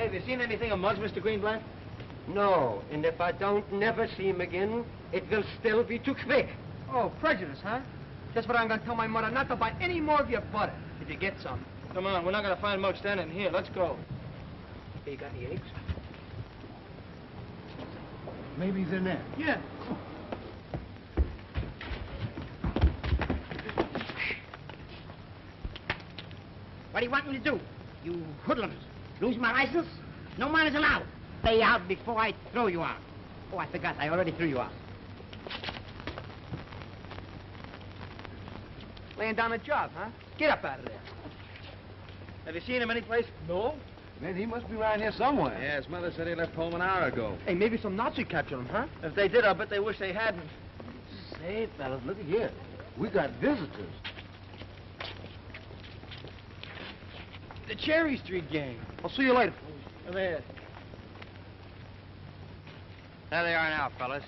have you seen anything of Muggs, Mr. Greenblatt? No, and if I don't never see him again, it will still be too quick. Oh, prejudice, huh? That's what I'm gonna tell my mother, not to buy any more of your butter, if you get some. Come on, we're not gonna find Muggs standing here. Let's go. Hey, you got any eggs? Maybe he's in there. Yeah. What do you want me to do? You hoodlums. Lose my license? No man is allowed. Stay out before I throw you out. Oh, I forgot. I already threw you out. Laying down a job, huh? Get up out of there. Have you seen him anyplace? No. Man, he must be around here somewhere. Yeah, his mother said he left home an hour ago. Hey, maybe some Nazi captured him, huh? If they did, I'll bet they wish they hadn't. Say, fellas, look at here. We got visitors. The Cherry Street gang. I'll see you later. Come here. There they are now, fellas.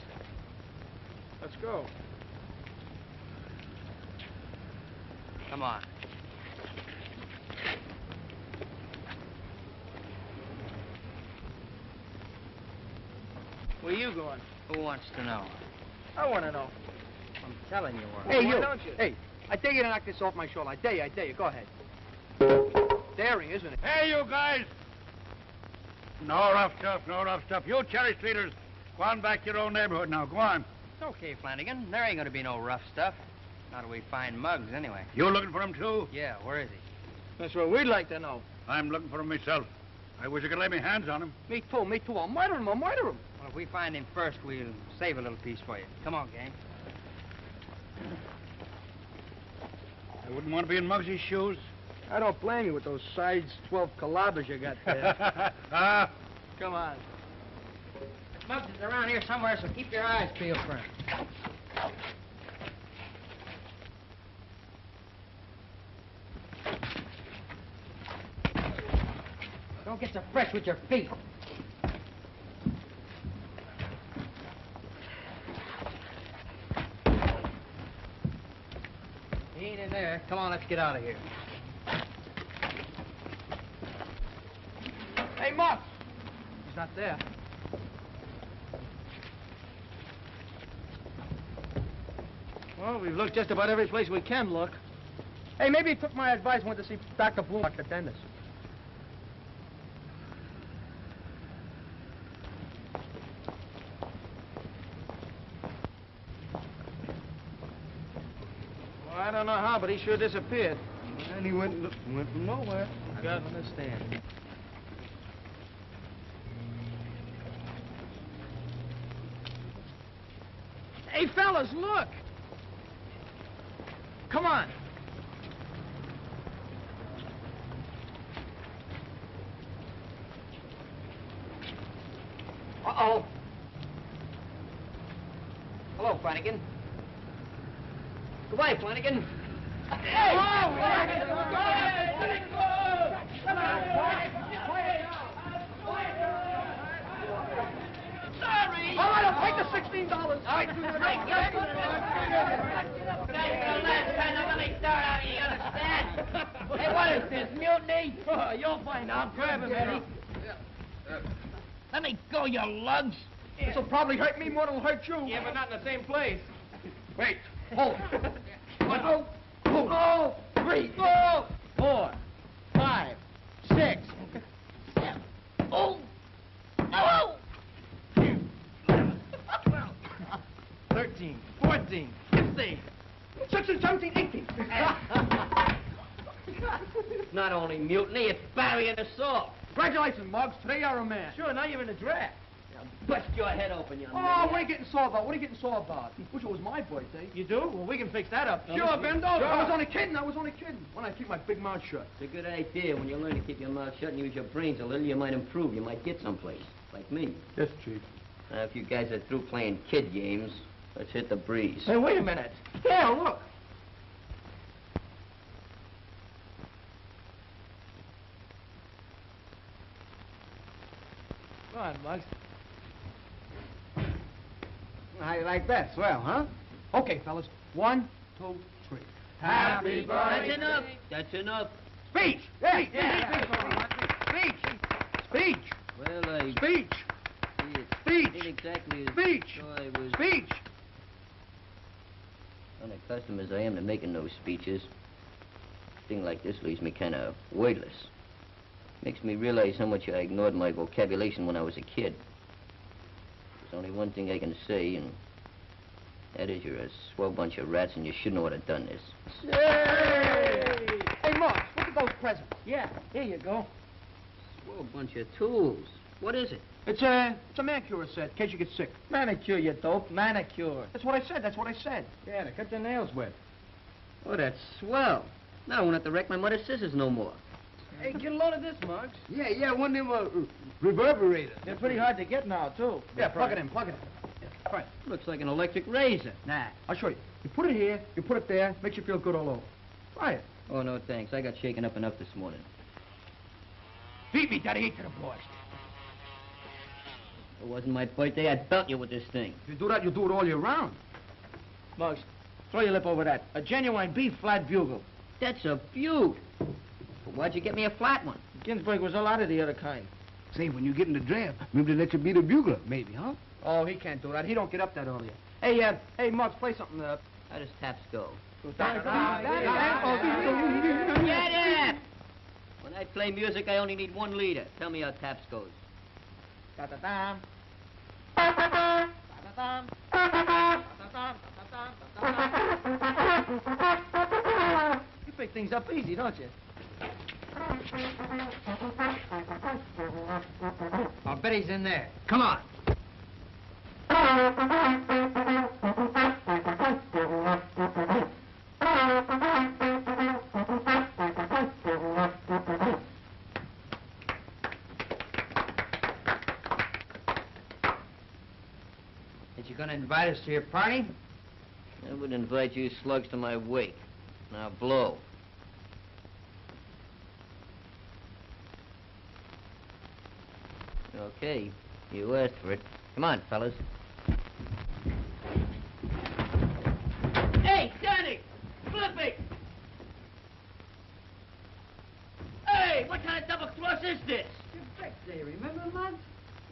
Let's go. Come on. Where you going? Who wants to know? I want to know. I'm telling you where. Hey, Why you. don't you? Hey, I dare you to knock this off my shoulder. I dare you, I dare you. Go ahead. Daring, isn't it? Hey, you guys! No rough stuff, no rough stuff. You Cherry Streeters, go on back to your own neighborhood now. Go on. It's okay, Flanagan. There ain't gonna be no rough stuff. Not till we find Muggs, anyway. You looking for him, too? Yeah, where is he? That's what we'd like to know. I'm looking for him myself. I wish I could lay my hands on him. Me too, me too. I'll murder him, I'll murder him. Well, if we find him first, we'll save a little piece for you. Come on, gang. I wouldn't want to be in Muggsy's shoes. I don't blame you with those size 12 calabas you got there. Come on. Muggs is around here somewhere, so keep your eyes peeled for him. Don't get so fresh with your feet. He ain't in there. Come on, let's get out of here. Hey, Muggs. He's not there. Well, we've looked just about every place we can look. Hey, maybe he took my advice and went to see Dr. Bloom, the dentist. Well, I don't know how, but he sure disappeared. And he went from nowhere. I don't understand. Hey, fellas, look. Come on. Uh-oh. Hello, Flanagan. Goodbye, Flanagan. Hey! Sorry! All right, I'll take the $16. All right, the last time I'm gonna start out, you understand? Hey, what is this, mutiny? Oh, you'll find out. Grab him, Eddie. Let me go, you lugs. This will probably hurt me more than it'll hurt you. Yeah, but not in the same place. Wait. Hold. 1, 2, 3, 4, 5, 6, 7. Oh! Oh! 13, 14, 15. 16, 17, 18. Not only mutiny, it's battery and assault. Congratulations, Muggs. Today you're a man. Sure, now you're in the draft. Bust your head open, young Oh, man. what are you getting sore about? What are you getting sore about? Wish it was my birthday. You do? Well, we can fix that up. Sure, Bendo. I was only kidding. I was only kidding. When I keep my big mouth shut. It's a good idea. When you learn to keep your mouth shut and use your brains a little, you might improve. You might get someplace, like me. Yes, Chief. Now, if you guys are through playing kid games, let's hit the breeze. Hey, wait a minute. Yeah, look. Come on, Muggs. How you like that? Swell, huh? Okay, fellas. 1, 2, 3. Happy birthday. That's enough. That's enough. Speech! Yeah. Speech. Speech! Well, Speech! Speech! Speech! Exactly. Speech! I was Speech! unaccustomed as I am to making those speeches. A thing like this leaves me kind of wordless. Makes me realize how much I ignored my vocabulation when I was a kid. There's only one thing I can say, and that is you're a swell bunch of rats, and you shouldn't ought to have done this. Hey, Marks, look at those presents. Yeah, here you go. Swell bunch of tools. What is it? It's a manicure set, in case you get sick. Manicure, you dope. Manicure. That's what I said. Yeah, to cut your nails with. Oh, that's swell. Now I won't have to wreck my mother's scissors no more. Hey, get a load of this, Muggs. Yeah, one of them reverberators. They're pretty hard to get now, too. Yeah, plug it in. Right. Looks like an electric razor. Nah, I'll show you. You put it here, you put it there, makes you feel good all over. Try it. Oh, no, thanks. I got shaken up enough this morning. Beat me, Daddy, to the boys. If it wasn't my birthday, I'd belt you with this thing. If you do that, you do it all year round. Muggs, throw your lip over that. A genuine B flat bugle. That's a beaut. But why'd you get me a flat one? Ginsburg was a lot of the other kind. Say, when you get in the draft, maybe they let you be the bugler, maybe, huh? Oh, he can't do that. He don't get up that early. Hey, Marks, play something. How does taps go? Get Get it! When I play music, I only need 1 leader. Tell me how taps goes. Da-da-dam. You pick things up easy, don't you? I'll bet he's in there. Come on. Is you gonna invite us to your party? I would invite you slugs to my wake. Now blow. Okay, you asked for it. Come on, fellas. Hey, Johnny! Glimpy! Hey, what kind of double cross is this? Your birthday, remember, Muggs?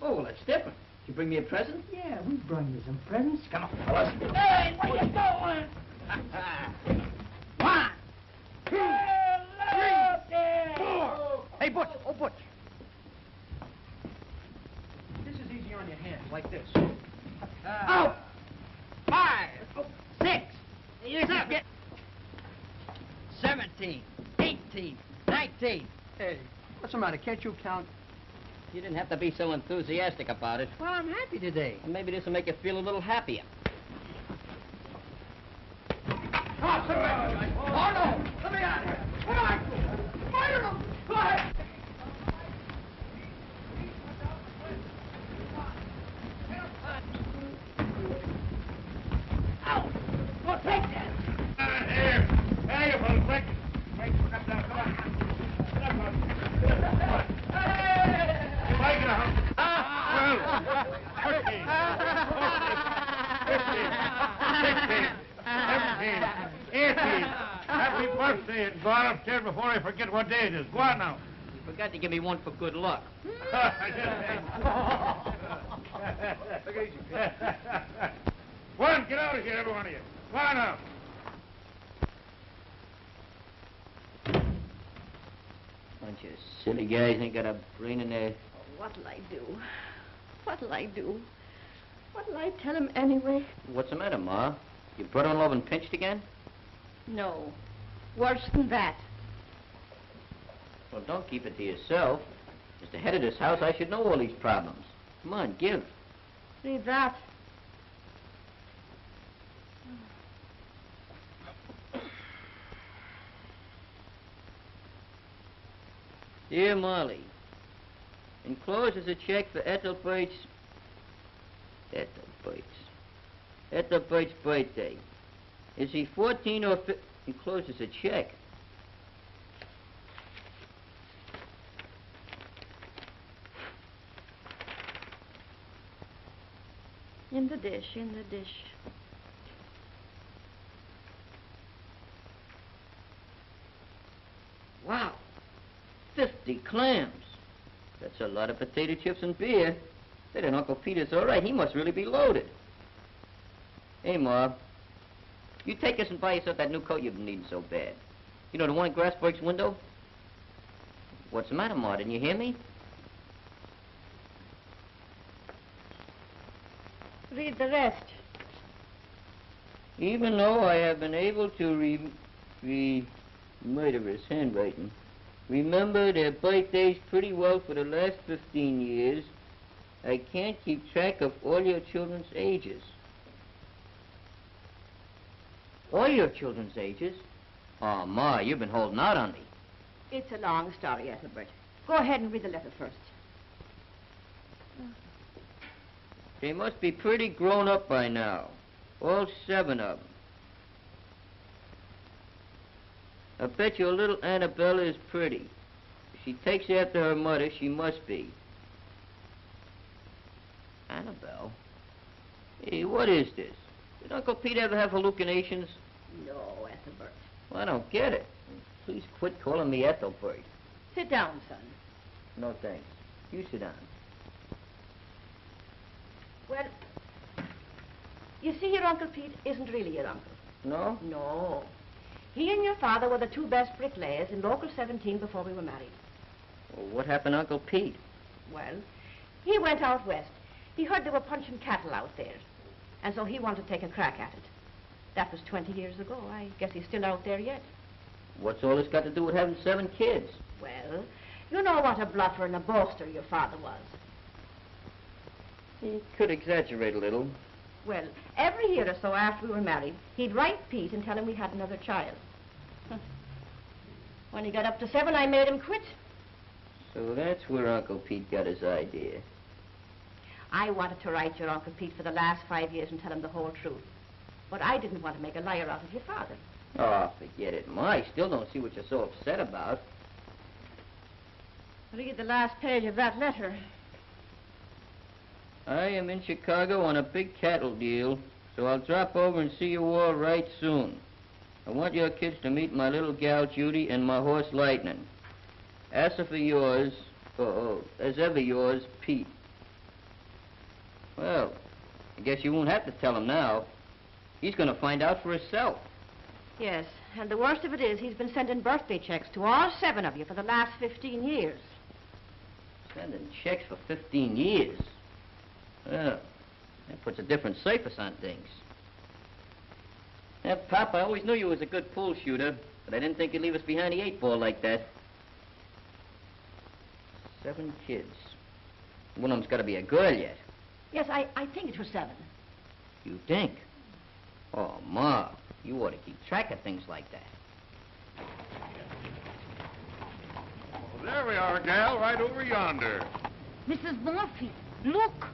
Oh, well, that's different. Did you bring me a present? Yeah, we brought you some presents. Come on, fellas. Hey, where you going? 1, 2, 3, 4. Hey, Butch. Oh, Butch. This is easy on your hands, like this. Oh! 5, 6. Here's up. 17, 18, 19. Hey, what's the matter? Can't you count? You didn't have to be so enthusiastic about it. Well, I'm happy today. And maybe this will make you feel a little happier. Oh, no! Let me out of here! Come on! Fire them! Go ahead! Out! Well, take that! Here! Hey, you fellas, quick! Quick, come down, come on! Come on! You like it, huh? 12, 13, 14, 15, 16, 17, 18. Happy birthday, and go on upstairs before I forget what day it is. Go on now. You forgot to give me one for good luck. One, get out of here, every one of you. Go on now. Bunch of silly guys ain't got a brain in their... What'll I do? What'll I do? What'll I tell him anyway? What's the matter, Ma? Your brother-in-law been pinched again? No. Worse than that. Well, don't keep it to yourself. As the head of this house, I should know all these problems. Come on, give. See that? Dear Molly, enclosed is a check for Ethelbert's birthday. Is he 14 or 15? Enclosed is a check. In the dish, in the dish. Wow, 50 clams. That's a lot of potato chips and beer. Say, then Uncle Peter's all right. He must really be loaded. Hey, Ma. You take us and buy yourself that new coat you've been needing so bad. You know, the one in Grassberg's window? What's the matter, Ma? Didn't you hear me? Read the rest. Even though I have been able to murderous handwriting. Remember their birthdays pretty well for the last 15 years. I can't keep track of all your children's ages. All your children's ages? Oh, Ma, you've been holding out on me. It's a long story, Ethelbert. Go ahead and read the letter first. They must be pretty grown up by now. All 7 of them. I bet your little Annabelle is pretty. If she takes after her mother, she must be. Annabelle? Hey, what is this? Did Uncle Pete ever have hallucinations? No, Ethelbert. Well, I don't get it. Please quit calling me Ethelbert. Sit down, son. No, thanks. You sit down. Well, you see, your Uncle Pete isn't really your uncle. No? No. He and your father were the 2 best bricklayers in Local 17 before we were married. Well, what happened to Uncle Pete? Well, he went out west. He heard they were punching cattle out there. And so he wanted to take a crack at it. That was 20 years ago. I guess he's still out there yet. What's all this got to do with having 7 kids? Well, you know what a bluffer and a boaster your father was. He could exaggerate a little. Well, every year or so after we were married, he'd write Pete and tell him we had another child. When he got up to 7, I made him quit. So that's where Uncle Pete got his idea. I wanted to write your Uncle Pete for the last 5 years and tell him the whole truth. But I didn't want to make a liar out of your father. Oh, forget it, Ma. I still don't see what you're so upset about. Read the last page of that letter. I am in Chicago on a big cattle deal, so I'll drop over and see you all right soon. I want your kids to meet my little gal Judy and my horse Lightning. As for yours, as ever yours, Pete. Well, I guess you won't have to tell him now. He's going to find out for himself. Yes, and the worst of it is he's been sending birthday checks to all 7 of you for the last 15 years. Sending checks for 15 years? Well, that puts a different surface on things. Yeah, Pop, I always knew you was a good pool shooter, but I didn't think you'd leave us behind the 8 ball like that. 7 kids. One of them's got to be a girl yet. Yes, I think it was 7. You think? Oh, Ma, you ought to keep track of things like that. Well, there we are, gal, right over yonder. Mrs. Murphy, look.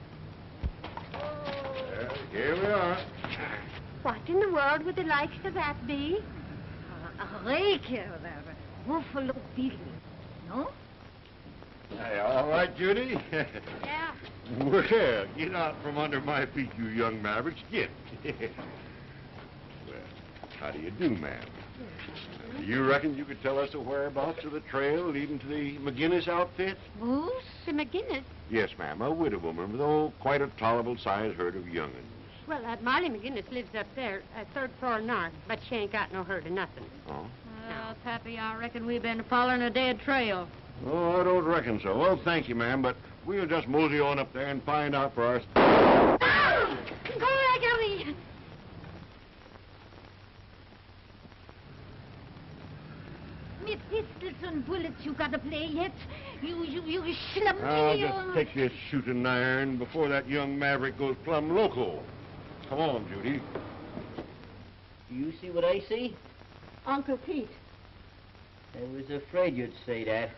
Here we are. What in the world would the likes of that be? A rake, buffalo beetle, no? Hey, all right, Judy? Yeah. Well, get out from under my feet, you young mavericks. Get. Well, how do you do, ma'am? Do you reckon you could tell us the whereabouts of the trail leading to the McGinnis outfit? Who's the McGinnis? Yes, ma'am, a widow woman with, quite a tolerable-sized herd of young'uns. Well, Molly McGinnis lives up there, 3rd floor north, but she ain't got no herd of nothing. Oh? Well, Pappy, I reckon we've been following a dead trail. Oh, I don't reckon so. Well, thank you, ma'am, but we'll just mosey on up there and find out for ourselves. Ah! Go away! Me pistols and bullets you gotta play yet? You schlum I'll just take this shooting iron before that young maverick goes plumb loco. Come on, Judy. Do you see what I see? Uncle Pete. I was afraid you'd say that.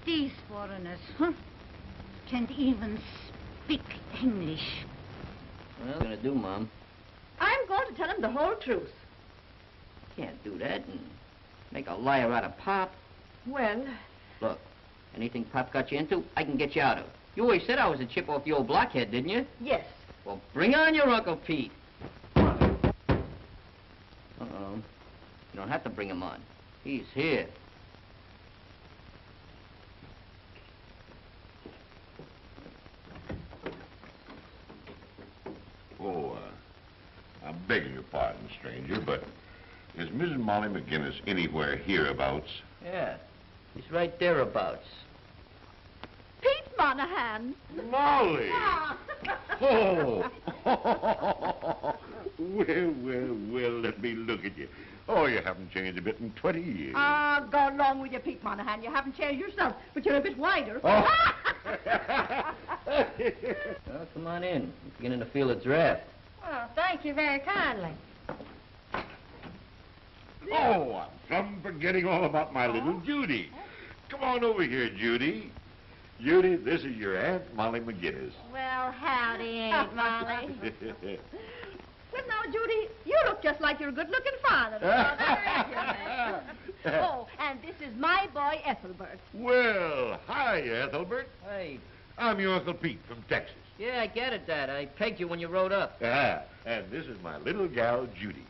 These foreigners, huh? Can't even speak English. Well, what's going to do, Mom? I'm going to tell him the whole truth. Can't do that and make a liar out of Pop. Well, Look, anything Pop got you into, I can get you out of. You always said I was a chip off the old blockhead, didn't you? yes. Well, bring on your Uncle Pete. Uh-oh. You don't have to bring him on. He's here. your pardon, stranger, but is Mrs. Molly McGinnis anywhere hereabouts? Yeah, he's right thereabouts. Pete Monahan. Molly! Oh! Well, let me look at you. Oh, you haven't changed a bit in 20 years. Ah, go along with you, Pete Monahan. You haven't changed yourself, but you're a bit wider. Oh. Well, come on in. I'm beginning to feel a draft. Well, thank you very kindly. Oh, I'm plumb forgetting all about my little Judy. Come on over here, Judy. Judy, this is your Aunt Molly McGinnis. Well, howdy, Aunt Molly. Well, now, Judy, you look just like your good-looking father. Oh, and this is my boy, Ethelbert. Well, hi, Ethelbert. Hey. I'm your Uncle Pete from Texas. Yeah, I get it, Dad. I pegged you when you rode up. Ah, and this is my little gal, Judy.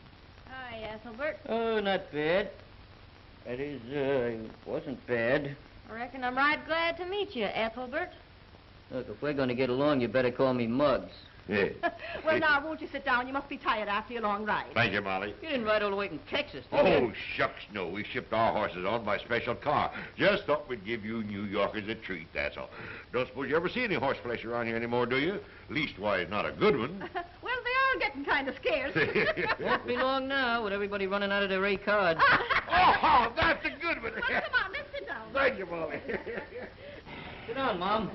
Hi, Ethelbert. Oh, not bad. That is, it wasn't bad. I reckon I'm right glad to meet you, Ethelbert. Look, if we're going to get along, you better call me Muggs. Yeah. Well, now, won't you sit down? You must be tired after your long ride. Thank you, Molly. You didn't ride all the way from Texas, did you? Oh, shucks, no. We shipped our horses on by special car. Just thought we'd give you New Yorkers a treat, that's all. Don't suppose you ever see any horse flesh around here anymore, do you? Leastwise, not a good one. Well, they are getting kind of scarce. Won't be long now with everybody running out of their A cards. Oh, that's a good one. Well, come on, let's sit down. Thank you, Molly. Sit down, Mom.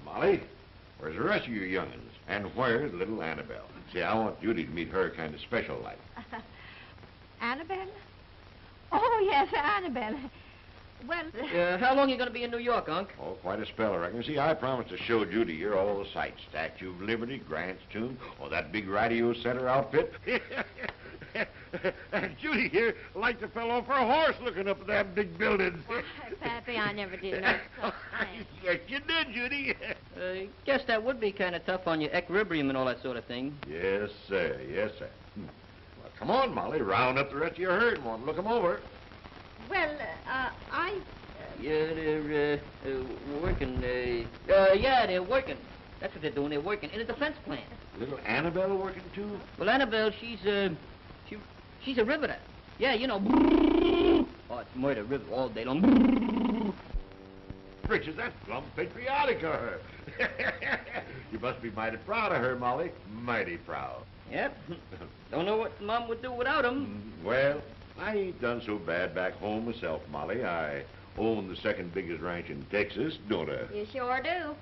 Well, Molly, where's the rest of you young'uns? And where's little Annabelle? See, I want Judy to meet her kind of special like. Annabelle? Oh, yes, Annabelle. Well... How long you going to be in New York, Unc? Oh, quite a spell, I reckon. See, I promised to show Judy here all the sights. Statue of Liberty, Grant's Tomb, or that big radio center outfit. And Judy here liked to fell off her horse looking up at that big building. Why, Pappy, I never did no such thing. Yes, you did, Judy. Guess that would be kind of tough on your equilibrium and all that sort of thing. Yes, sir. Yes, sir. Well, come on, Molly. Round up the rest of your herd and want to look 'em over. Well, Yeah, they're working. Yeah, they're working. That's what they're doing. They're working in a defense plant. Little Annabelle working, too? Well, Annabelle, she's a riveter. Yeah, you know. Oh, it's murder rivet all day long. Richard, that's plumb patriotic of her. You must be mighty proud of her, Molly. Mighty proud. Yep. Don't know what Mom would do without him. Well, I ain't done so bad back home myself, Molly. I own the second biggest ranch in Texas, don't I? You sure do.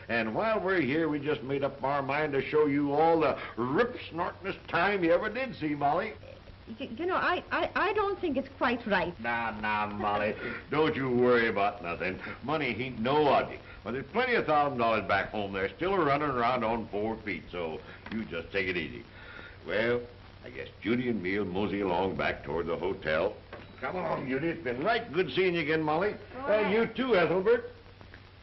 And while we're here, we just made up our mind to show you all the rip-snortingest time you ever did see, Molly. You know, I don't think it's quite right. Now, Molly, don't you worry about nothing. Money ain't no object. But there's plenty of $1,000 back home there still running around on 4 feet, so you just take it easy. Well, I guess Judy and me'll mosey along back toward the hotel. Come along, Judy. It's been right good seeing you again, Molly. And you too, Ethelbert.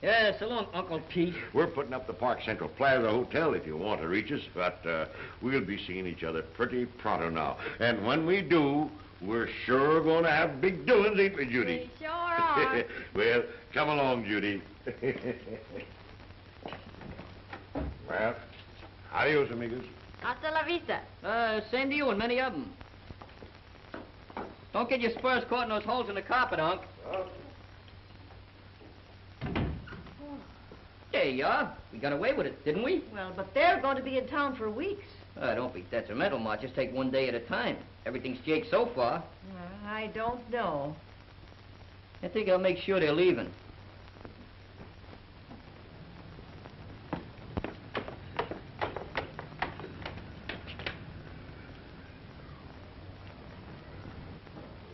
Yeah, so long, Uncle Pete. We're putting up the Park Central Plaza Hotel if you want to reach us, but we'll be seeing each other pretty pronto now. And when we do, we're sure going to have big doings, ain't we, Judy? We sure are. Well, come along, Judy. Well, adios, amigos. Hasta la vista. Same to you and many of them. Don't get your spurs caught in those holes in the carpet, Unc. There you are. We got away with it, didn't we? Well, but they're going to be in town for weeks. Don't be detrimental, Ma. Just take one day at a time. Everything's jake so far. I don't know. I think I'll make sure they're leaving.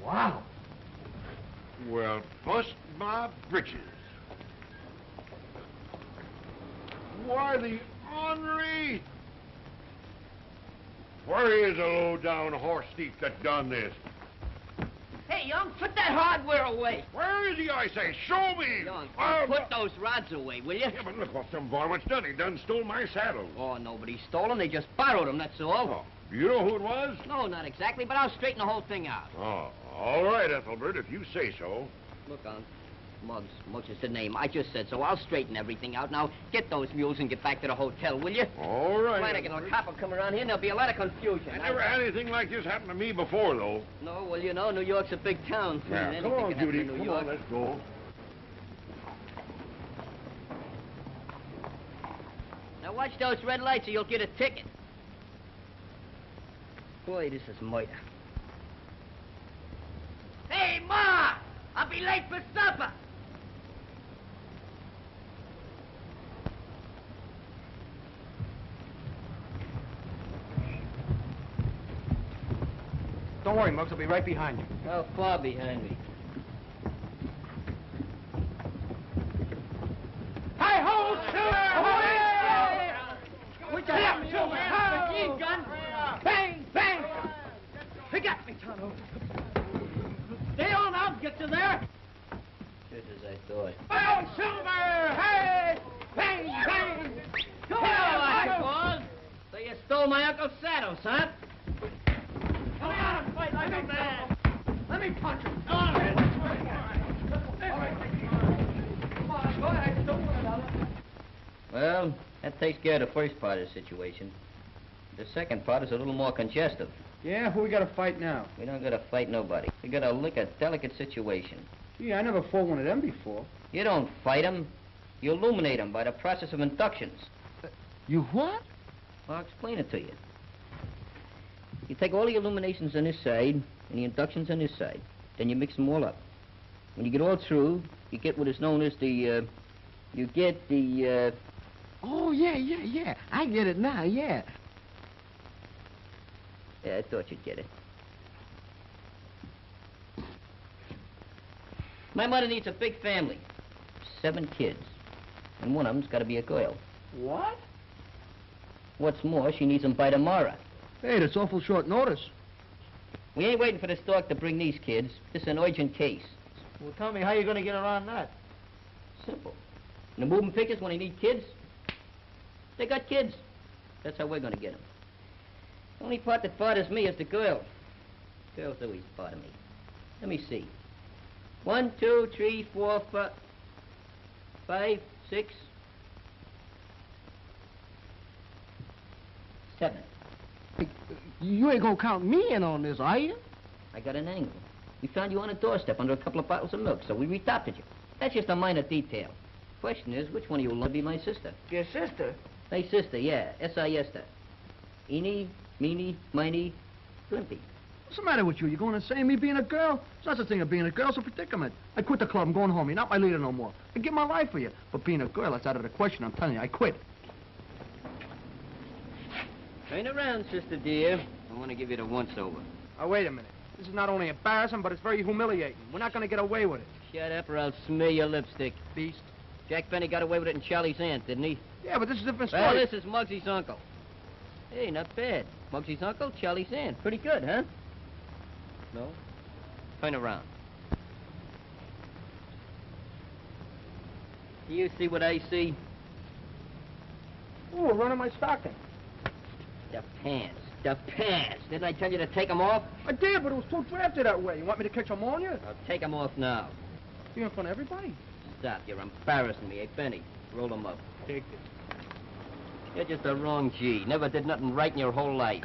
Wow. Well, bust my britches. Why, the ornery! Where is the low-down horse thief that done this? Hey, young, put that hardware away. Where is he, I say? Show me! Young, I'll- put those rods away, will you? Yeah, but look what some varmint's done. He done stole my saddle. Oh, nobody stole them. They just borrowed them, that's all. Oh, do you know who it was? No, not exactly, but I'll straighten the whole thing out. Oh, all right, Ethelbert, if you say so. Look, Unc, Muggs. Muggs is the name. I just said so. I'll straighten everything out. Now, get those mules and get back to the hotel, will you? All right. Flanagan or cop will come around here and there'll be a lot of confusion. I never had anything like this happen to me before, though. No, well, you know, New York's a big town. Now, Anything come on, can happen Judy. in New Come York. on, let's go. Now, watch those red lights or you'll get a ticket. Boy, this is murder. Hey, Ma! I'll be late for supper. Don't worry, Muggs. I'll be right behind you. How far behind me? Hi-ho, Silver! We got him, Silver! Machine gun! Bang! Bang! He got me, Tonto. Stay on, I'll get you there. Just as I thought. Hi-ho, Silver! Hey! Bang! Bang! Come on, So you stole my Uncle Saddles, huh? Come on, fight like a man. Let me punch him. Come on, go ahead. Don't worry about it. Well, that takes care of the first part of the situation. The second part is a little more congestive. Yeah, who we got to fight now? We don't gotta fight nobody. We gotta lick a delicate situation. Gee, I never fought one of them before. You don't fight them. You illuminate them by the process of inductions. You what? Well, I'll explain it to you. You take all the illuminations on this side and the inductions on this side. Then you mix them all up. When you get all through, you get what is known as the, Oh, yeah. I get it now, yeah. Yeah, I thought you'd get it. My mother needs a big family. 7 kids. And one of them's got to be a girl. What? What's more, she needs them by tomorrow. Hey, that's awful short notice. We ain't waiting for the stork to bring these kids. This is an urgent case. Well, tell me how you're going to get around that. Simple. In the moving pictures, when they need kids, they got kids. That's how we're going to get them. The only part that bothers me is the girl. Girls always bother me. Let me see. 1, 2, 3, 4, 5, 6, 7. You ain't going to count me in on this, are you? I got an angle. We found you on a doorstep under a couple of bottles of milk, so we adopted you. That's just a minor detail. Question is, which one of you will be my sister? Your sister? My sister, yeah. S-I-S-T. Eeny, meeny, miny, Glimpy. What's the matter with you? You going to say me being a girl? It's not such a thing as being a girl. It's a predicament. I quit the club. I'm going home. You're not my leader no more. I give my life for you. But being a girl, that's out of the question. I'm telling you, I quit. Turn around, sister dear. I want to give you the once-over. Oh, wait a minute. This is not only embarrassing, but it's very humiliating. We're not going to get away with it. Shut up or I'll smear your lipstick. Beast. Jack Benny got away with it in Charlie's aunt, didn't he? Yeah, but this is a different story. Well, this is Muggsy's uncle. Hey, not bad. Muggsy's uncle, Charlie's aunt. Pretty good, huh? No? Turn around. Do you see what I see? Ooh, we're running my stocking. The pants. The pants. Didn't I tell you to take them off? I did, but it was too drafty that way. You want me to catch ammonia? I'll take them off now. You in front of everybody? Stop. You're embarrassing me. Hey, Benny, roll them up. Take it. You're just a wrong G. Never did nothing right in your whole life.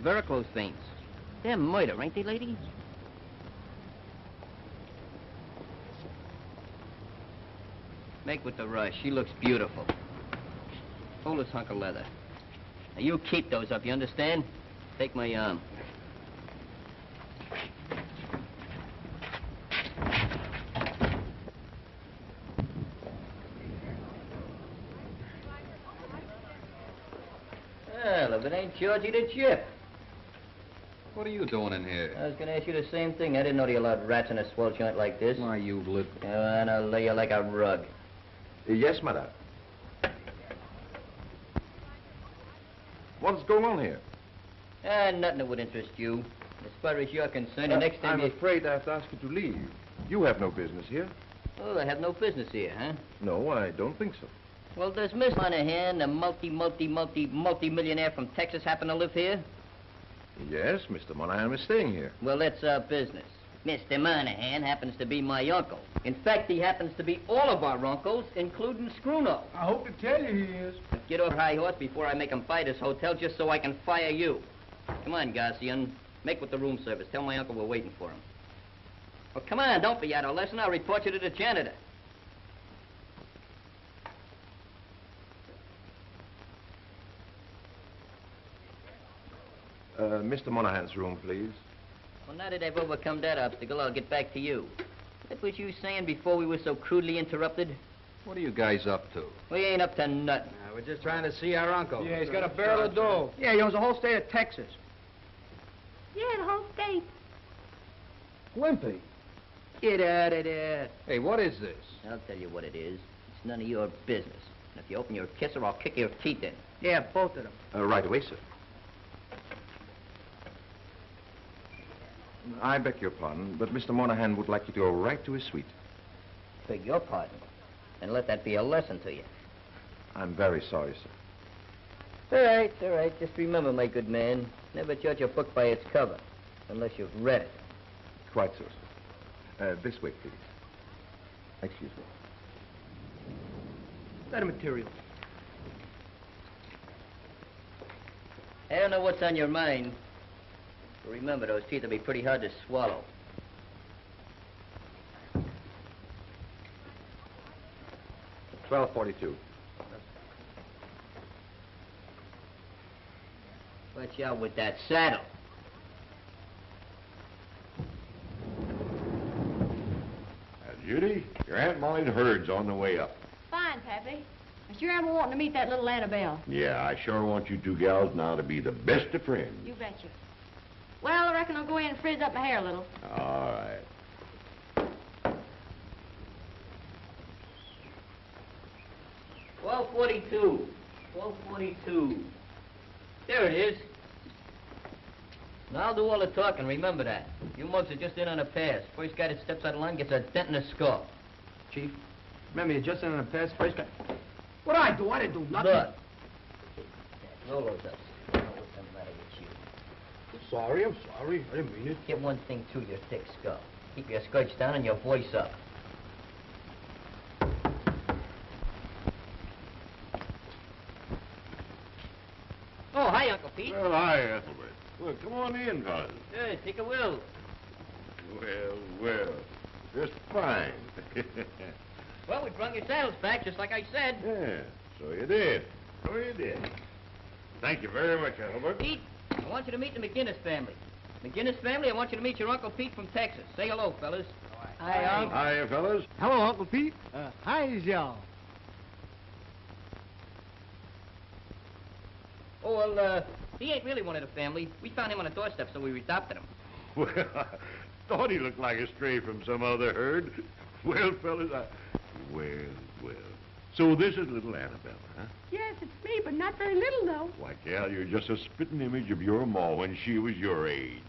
Varicose veins. They're murder, ain't they, lady? Make with the rush. She looks beautiful. Hold this hunk of leather. Now, you keep those up, you understand? Take my arm. Well, if it ain't Georgie the Chip. What are you doing in here? I was going to ask you the same thing. I didn't know you allowed rats in a swell joint like this. Why, you little... And I'll lay you like a rug. Yes, madame. What's going on here? Nothing that would interest you. As far as you're concerned, the next time I'm afraid I have to ask you to leave. You have no business here. Oh, I have no business here, huh? No, I don't think so. Well, does Miss Monahan, the multi-millionaire from Texas, happen to live here? Yes, Mr. Monahan is staying here. Well, that's our business. Mr. Monahan happens to be my uncle. In fact, he happens to be all of our uncles, including Scruno. I hope to tell you he is. Get off your high horse before I make him buy this hotel just so I can fire you. Come on, Garcian. Make with the room service. Tell my uncle we're waiting for him. Well, come on, don't be adolescent. I'll report you to the janitor. Mr. Monahan's room, please. Well, now that I've overcome that obstacle, I'll get back to you. What was you saying before we were so crudely interrupted? What are you guys up to? We ain't up to nothing. We're just trying to see our uncle. Yeah, he's got a barrel of dough. Yeah, he owns the whole state of Texas. Yeah, the whole state. Glimpy. Get out of there. Hey, what is this? I'll tell you what it is. It's none of your business. And if you open your kisser, I'll kick your teeth in. Yeah, both of them. Right away, sir. I beg your pardon, but Mr. Monahan would like you to go right to his suite. Beg your pardon. And let that be a lesson to you. I'm very sorry, sir. All right. Just remember, my good man, never judge a book by its cover, unless you've read it. Quite so, sir. This way, please. Excuse me. Better material. I don't know what's on your mind, but remember, those teeth will be pretty hard to swallow. $12.42. Watch out with that saddle. Judy, your Aunt Molly's herd's on the way up. Fine, Pappy. I sure am wanting to meet that little Annabelle. Yeah, I sure want you two gals now to be the best of friends. You betcha. Well, I reckon I'll go in and frizz up my hair a little. All right. $12.42. There it is. Now I'll do all the talking, remember that. You mugs are just in on a pass. First guy that steps out of line gets a dent in the skull. Chief, remember, you're just in on a pass first guy. What I do? I didn't do nothing. Look. Roll those up. I don't know what's the matter with you. I'm sorry. I didn't mean it. Get one thing through your thick skull. Keep your skirts down and your voice up. Oh, hi, Uncle Pete. Well, hi, Ethelbert. Well, come on in, cousin. Hey, take a will. Well, just fine. Well, we brung your saddles back, just like I said. Yeah, so you did. Thank you very much, Ethelbert. Pete, I want you to meet the McGinnis family. McGinnis family, I want you to meet your Uncle Pete from Texas. Say hello, fellas. Hi, Uncle. Hi, fellas. Hello, Uncle Pete. Hi, y'all. Oh, well, he ain't really one of the family. We found him on the doorstep, so we adopted him. Well, I thought he looked like a stray from some other herd. Well, fellas, well. So this is little Annabelle, huh? Yes, it's me, but not very little, though. Why, gal, you're just a spitting image of your ma when she was your age.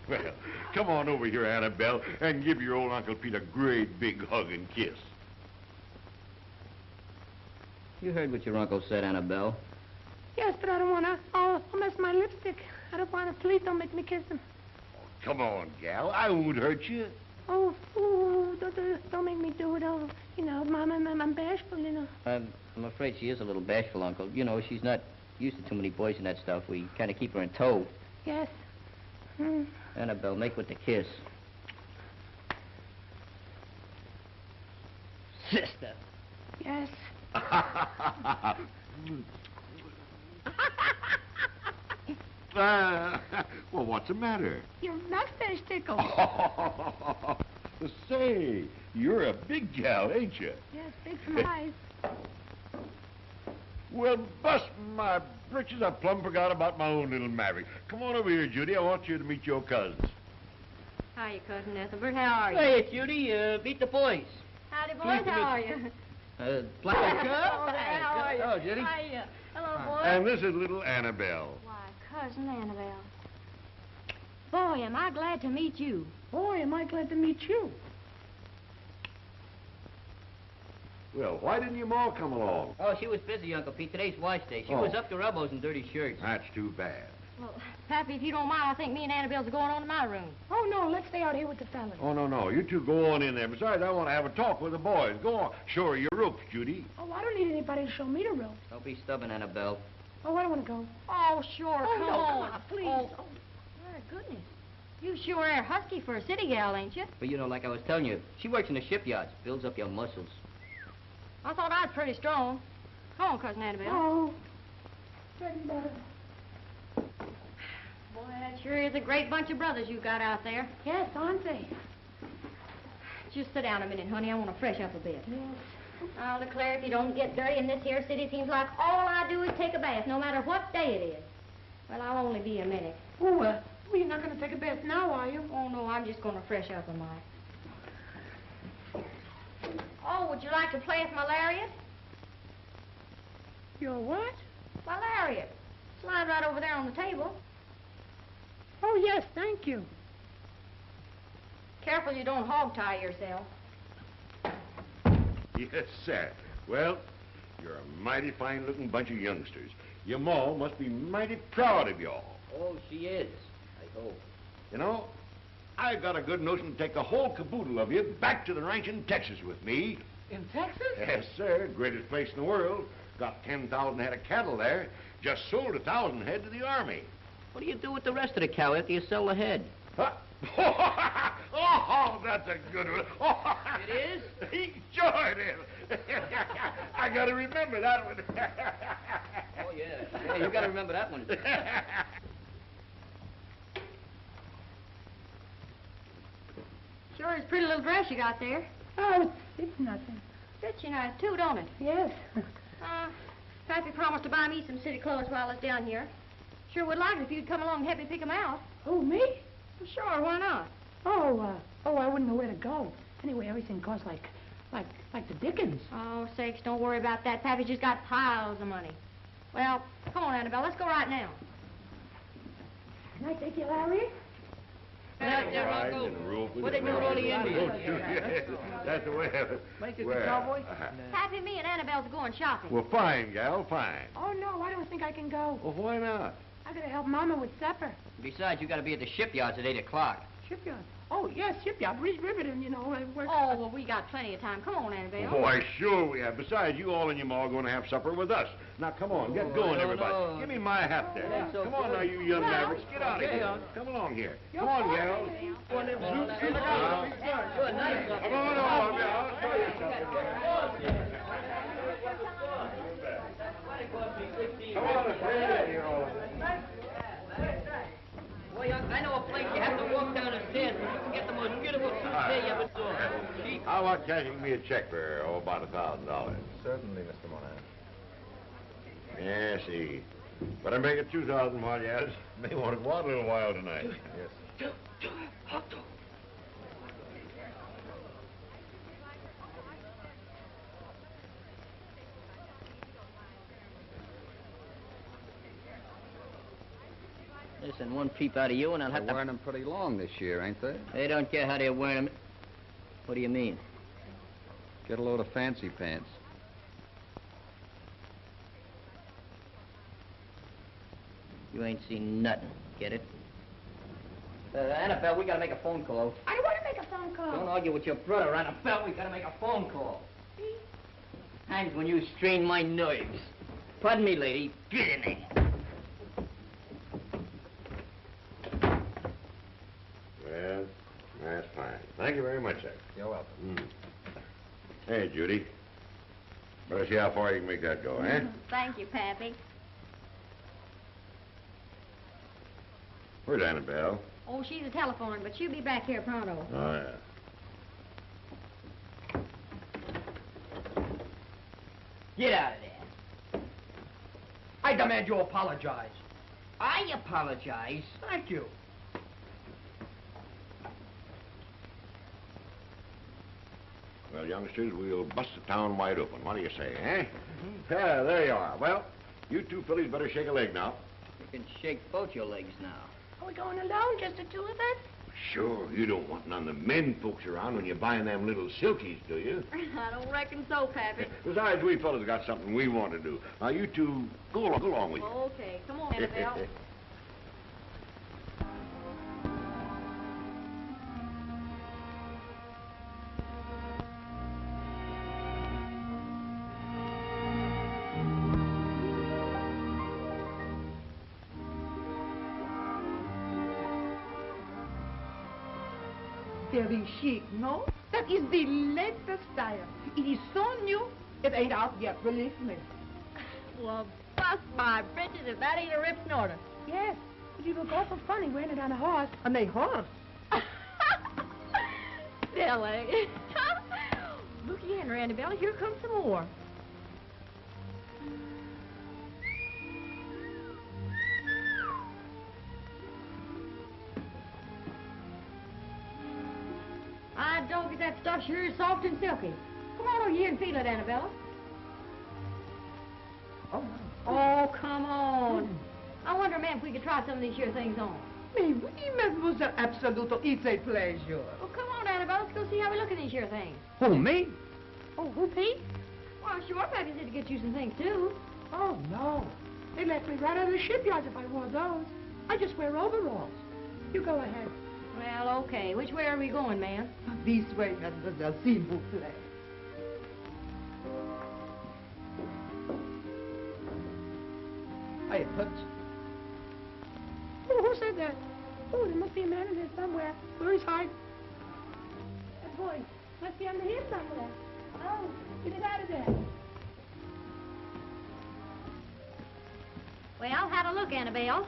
Well, come on over here, Annabelle, and give your old Uncle Pete a great big hug and kiss. You heard what your uncle said, Annabelle. Yes, but I don't want to. I'll mess my lipstick. I don't want to. Please don't make me kiss him. Come on, gal, I won't hurt you. Oh, don't make me do it. Oh, you know, Mom, I'm bashful, you know. I'm afraid she is a little bashful, Uncle. You know, she's not used to too many boys and that stuff. We kind of keep her in tow. Yes. Annabelle, make with the kiss. Sister. Yes. Well, what's the matter? Your mustache tickles. Say, you're a big gal, ain't you? Yes, big for my eyes. Well, bust my britches, I plumb forgot about my own little Maverick. Come on over here, Judy. I want you to meet your cousins. Hiya, Cousin Ethelbert. How are you? Hey, Judy, meet the boys. Howdy, boys. How are you? Black How are you? Oh, Judy. Hiya. Hello, boys. And this is little Annabelle. Why, Cousin Annabelle. Boy, am I glad to meet you. Boy, am I glad to meet you. Well, why didn't your ma come along? Oh, she was busy, Uncle Pete. Today's wash day. She Oh. was up to her elbows in dirty shirts. That's too bad. Well, Pappy, if you don't mind, I think me and Annabelle's going on to my room. Oh, no, let's stay out here with the fellas. Oh, no. You two go on in there. Besides, I want to have a talk with the boys. Go on. Show her your ropes, Judy. Oh, I don't need anybody to show me the ropes. Don't be stubborn, Annabelle. Oh, I don't want to go. Oh, sure, Oh, come no, on. come on, please. Oh, my goodness. You sure are husky for a city gal, ain't you? But you know, like I was telling you, she works in the shipyards. Builds up your muscles. I thought I was pretty strong. Come on, Cousin Annabelle. Oh. Getting better. Boy, that sure is a great bunch of brothers you got out there. Yes, aren't they? Just sit down a minute, honey. I want to fresh up a bit. Yes. I'll declare if you don't get dirty in this here city, it seems like all I do is take a bath, no matter what day it is. Well, I'll only be a minute. Oh, well, you're not going to take a bath now, are you? Oh, no, I'm just going to fresh up a mite. Oh, would you like to play with my lariat? Your what? My lariat. Slide right over there on the table. Oh, yes, thank you. Careful you don't hog-tie yourself. Yes, sir. Well, you're a mighty fine-looking bunch of youngsters. Your ma must be mighty proud of y'all. Oh, she is. I hope. You know, I got a good notion to take the whole caboodle of you back to the ranch in Texas with me. In Texas? Yes, sir. Greatest place in the world. Got 10,000 head of cattle there. Just sold 1,000 head to the Army. What do you do with the rest of the cow after you sell the head? Huh? Oh, that's a good one. Oh, It is? Sure it is. I got to remember that one. Oh, yeah. Yeah, you got to remember that one. Sure is a pretty little dress you got there. Oh, it's nothing. Fits you nice, too, don't it? Yes. Pappy promised to buy me some city clothes while I was down here. Sure would like it if you'd come along and help me pick 'em out. Oh, me? Well, sure, why not? I wouldn't know where to go. Anyway, everything costs like the dickens. Oh, sakes, don't worry about that. Pappy's just got piles of money. Well, come on, Annabelle, let's go right now. Can I take you, Larry? Yeah, Uncle. What they do with all the Indians? That's the way of it. Make it the cowboy? Pappy, me and Annabelle's going shopping. Well, fine, gal, fine. Oh, no, I don't think I can go. Well, why not? I gotta help Mama with supper. Besides, you got to be at the shipyards at 8 o'clock. Shipyard. Oh, yes, shipyard. Breeze Riveting, you know. Oh, well, we got plenty of time. Come on, Annabelle. Why, sure we have. Besides, you all and your ma are going to have supper with us. Now, come on, get going, everybody. no. Give me my hat there. that's so Come on good. now, you young mavericks. Get out of here. Come along here. Come on, gals. Come on, Good, nice. Come on along, gals. I'll show you something. Come on, here, all of you. Boy, I know a place you have to walk down the stairs and you can get the most beautiful souffle you ever saw. Cheap. How about cashing me a check for, about $1,000? Certainly, Mr. Monahan. Yeah, see. But I make it 2,000 while you may want to go out a little while tonight. Yes. Listen, one peep out of you and I'll They're have to... wearing them pretty long this year, ain't they? They don't care how they're wearing them. What do you mean? Get a load of fancy pants. You ain't seen nothing. Get it? Annabelle, we gotta make a phone call. I don't want to make a phone call. Don't argue with your brother, Annabelle. We gotta make a phone call. Times when you strain my nerves. Pardon me, lady. Get in there. Well, that's fine. Thank you very much, sir. You're welcome. Hey, Judy. Better see how far you can make that go, eh? Thank you, Pappy. Where's Annabelle? Oh, she's a telephoning, but she'll be back here pronto. Oh, yeah. Get out of there. I demand you apologize. I apologize. Thank you. Well, youngsters, we'll bust the town wide open. What do you say, eh? Yeah, there you are. Well, you two fillies better shake a leg now. You can shake both your legs now. Are we going alone, just the two of us? Sure, you don't want none of the men folks around when you're buying them little silkies, do you? I don't reckon so, Pappy. Besides, we fellas got something we want to do. Now, you two, go along with you. Okay, come on, Annabelle. Very chic, no? That is the latest style. It is so new, it ain't out yet, believe me. Well, bust my britches if that ain't a rip snorter. Yes, but you look awful funny wearing it on a horse. On a horse. Silly. Look here, Annabelle, here comes some more. I don't get that stuff sure is soft and silky. Come on over here and feel it, Annabella. Oh, come on. I wonder, ma'am, if we could try some of these here things on. Mais oui, mademoiselle, absolutely, it's a pleasure. Well, come on, Annabelle, let's go see how we look in these here things. Who, me? Oh, who, Pete? Well, sure, Pappy said to get you some things, too. Oh, no. They let me right out of the shipyards if I wore those. I just wear overalls. You go ahead. Well, okay. Which way are we going, ma'am? This way, mademoiselle, s'il vous plaît. Hey, Toots. Oh, who said that? Oh, there must be a man in there somewhere. Where is hiding? That boy must be under here somewhere. Oh, get it out of there. Well, have a look, Annabelle.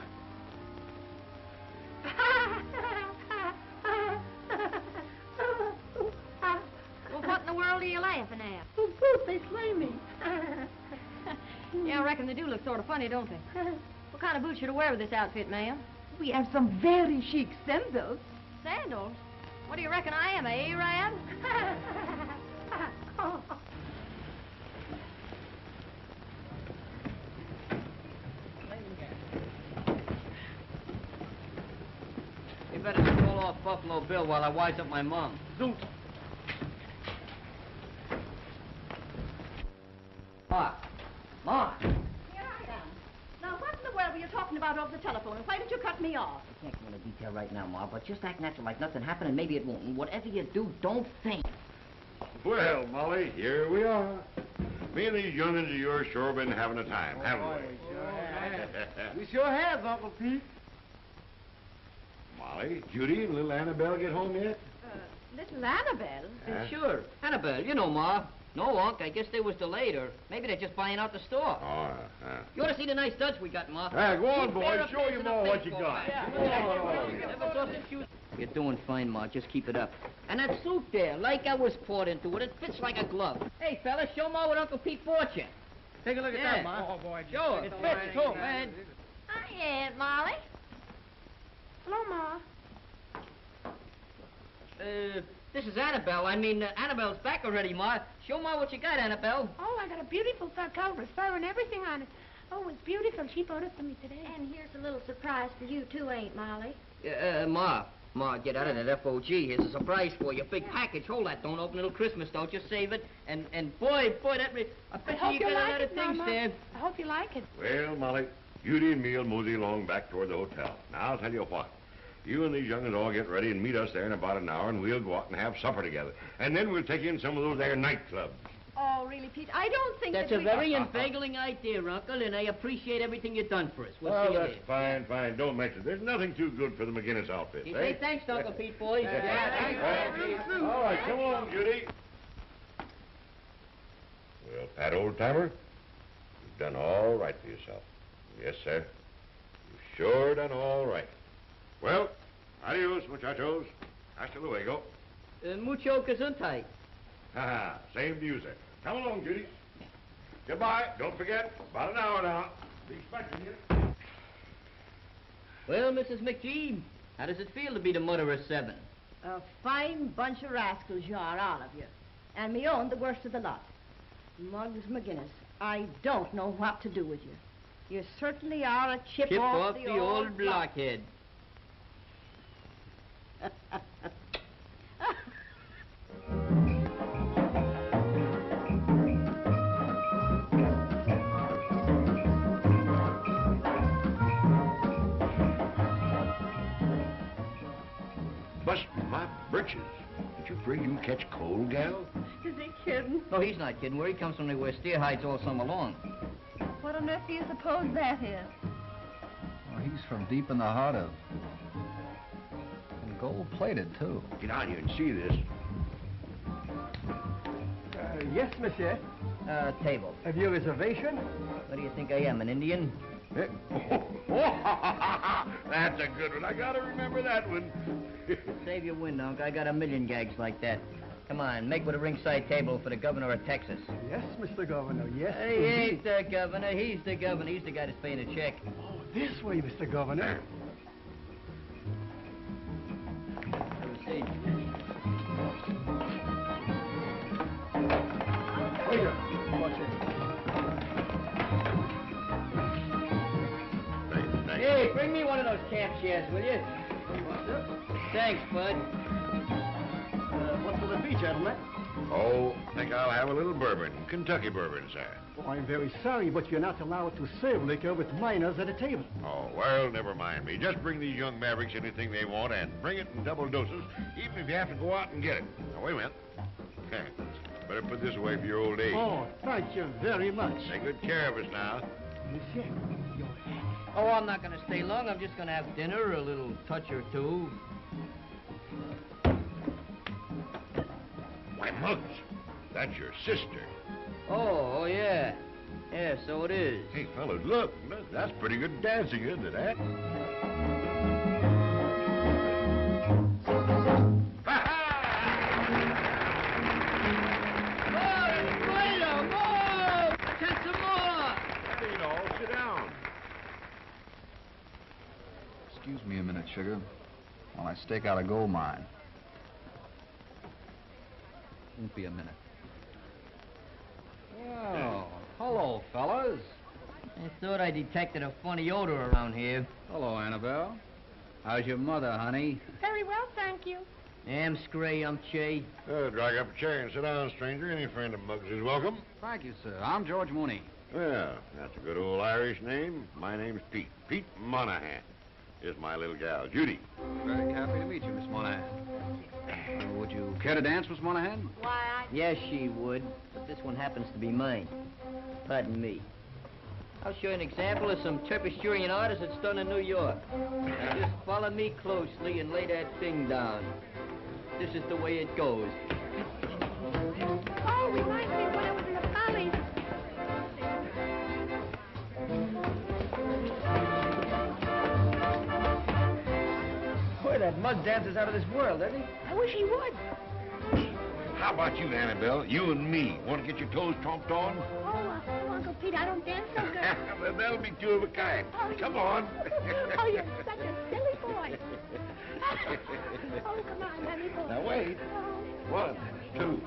Well, what in the world are you laughing at? Oh, Bruce, they slay me. Yeah, I reckon they do look sort of funny, don't they? What kind of boots should I wear with this outfit, ma'am? We have some very chic sandals. Sandals? What do you reckon I am, a Arab? You better call off Buffalo Bill while I wise up my mom. Zoot. Ma. Here I am. Now, what in the world were you talking about over the telephone, and why did you cut me off? I can't go into detail right now, Ma, but just act natural like nothing happened, and maybe it won't. And whatever you do, don't faint. Well, Molly, here we are. Me and these young'uns of yours sure been having a time, haven't we? We sure have, Uncle Pete. Molly, Judy, and little Annabelle get home yet? Little Annabelle? Sure. Annabelle, you know, Ma. No, Unc, I guess they was delayed, or maybe they're just buying out the store. Oh, You ought to see the nice studs we got, Ma. Go on, Keep boy. bear up Show hands you in the more what face, you boy. got. Yeah. Come on. Never saw some shoes. You're doing fine, Ma. Just keep it up. And that suit there, like I was poured into it, it fits like a glove. Hey, fella, show Ma what Uncle Pete bought you. Take a look at Yeah. that, Ma. Oh, boy. Show it. It fits, too, man. Hi, Aunt Molly. Hello, Ma. This is Annabelle. I mean, Annabelle's back already, Ma. Show Ma what you got, Annabelle. Oh, I got a beautiful fur coat with fur and everything on it. Oh, it's beautiful. She bought it for me today. And here's a little surprise for you, too, Aunt Molly. Ma, get out of that FOG. Here's a surprise for you. Big package. Hold that. Don't open it till Christmas, don't. Just save it. And boy, that... I bet hope you you got a like lot it, of things Mama. there. I hope you like it. Well, Molly, Judy and me'll mosey along back toward the hotel. Now, I'll tell you what. You and these young'uns all get ready and meet us there in about an hour, and we'll go out and have supper together. And then we'll take you in some of those there nightclubs. Oh, really, Pete? I don't think That's that a we... very inveigling idea, Uncle, and I appreciate everything you've done for us. We'll see you that's later. fine. Don't mention it. There's nothing too good for the McGinnis outfit. You say thanks to Uncle Pete, boys. All right, come along, Judy. Well, Pat, old-timer, you've done all right for yourself. Yes, sir. You've sure done all right. Well, adios, muchachos. Hasta luego. Mucho gesundheit. Ha, same to you, sir. Come along, Judy. Goodbye. Don't forget, about an hour now. Be expecting you. Well, Mrs. McGee, how does it feel to be the mother of 7? A fine bunch of rascals you are, all of you. And me own the worst of the lot. Muggs McGinnis, I don't know what to do with you. You certainly are a chip, Chip off the old block. blockhead. Busting my britches. Ain't you afraid you'll catch cold, gal? Is he kidding? No, he's not kidding. Where he comes from, they wear steer hides all summer long. What on earth do you suppose that is? Oh, he's from deep in the heart of... And gold-plated, too. Get out here and see this. Yes, monsieur. Table. Have you a reservation? What do you think I am, an Indian? Eh? That's a good one. I gotta remember that one. Save your wind, Unc. I got a million gags like that. Come on, make with a ringside table for the governor of Texas. Yes, Mr. Governor, yes. He ain't the governor. He's the governor. He's the guy that's paying the check. Oh, this way, Mr. Governor. Have a seat. Waiter, watch it. Hey, bring me one of those camp chairs, will you? Thanks, bud. What will it be, gentlemen? Oh, I think I'll have a little bourbon. Kentucky bourbon, sir. Oh, I'm very sorry, but you're not allowed to serve liquor with minors at a table. Oh, well, never mind me. Just bring these young mavericks anything they want and bring it in double doses, even if you have to go out and get it. Now, wait a minute. Better put this away for your old age. Oh, thank you very much. Take good care of us now. Monsieur, your hat. Oh, I'm not going to stay long. I'm just going to have dinner, a little touch or two. Why, Muggs, that's your sister. Oh, yeah. Yeah, so it is. Hey, fellas, look. That's pretty good dancing, isn't it, eh? Excuse me a minute, sugar, while I stake out a gold mine. Won't be a minute. Oh, Hello, fellas. I thought I detected a funny odor around here. Hello, Annabelle. How's your mother, honey? Very well, thank you. Am Scray, Che. Drag up a chair and sit down, stranger. Any friend of Muggs is welcome. Thank you, sir. I'm George Mooney. Well, that's a good old Irish name. My name's Pete. Pete Monahan. Here's my little gal, Judy. Very happy to meet you, Miss Monahan. Would you care to dance, Miss Monahan? Why, Yes, she would, but this one happens to be mine. Pardon me. I'll show you an example of some Terpisturian artists that's done in New York. Now just follow me closely and lay that thing down. This is the way it goes. Oh, reminds me of when I was in the Follies. Boy, that Muggs dances out of this world, doesn't he? I wish he would. How about you, Annabelle? You and me. Want to get your toes tromped on? Oh, Uncle Pete, I don't dance so good. Well, that'll be two of a kind. Come on. Oh, you're such a silly boy. Oh, come on, honey boy. Now, wait. Oh. 1, 2.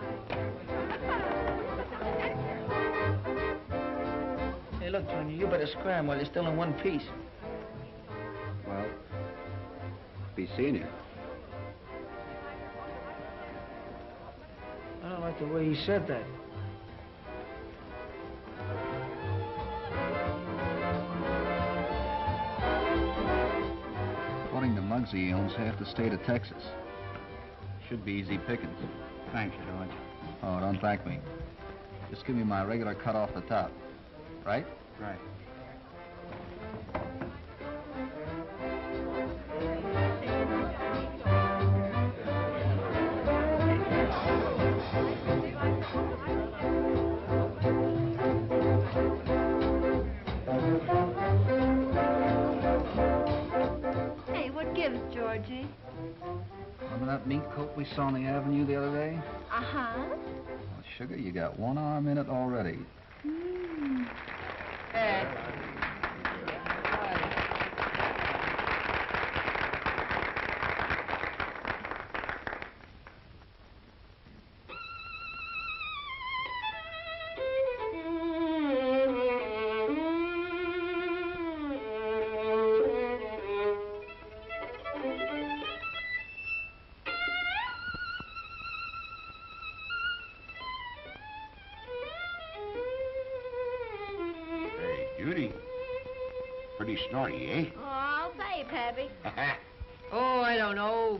Hey, look, Junior, you better scram while you're still in one piece. Well, be seeing you. I don't like the way he said that. According to Muggsy, he owns half the state of Texas. Should be easy pickings. Thanks, George. Oh, don't thank me. Just give me my regular cut off the top. Right? Right. Hey, what gives, Georgie? Remember that mink coat we saw on the avenue the other day? Uh-huh. Well, sugar, you got one arm in it already. Judy. Pretty snorty, eh? Oh, I'll say, Pappy. Oh, I don't know.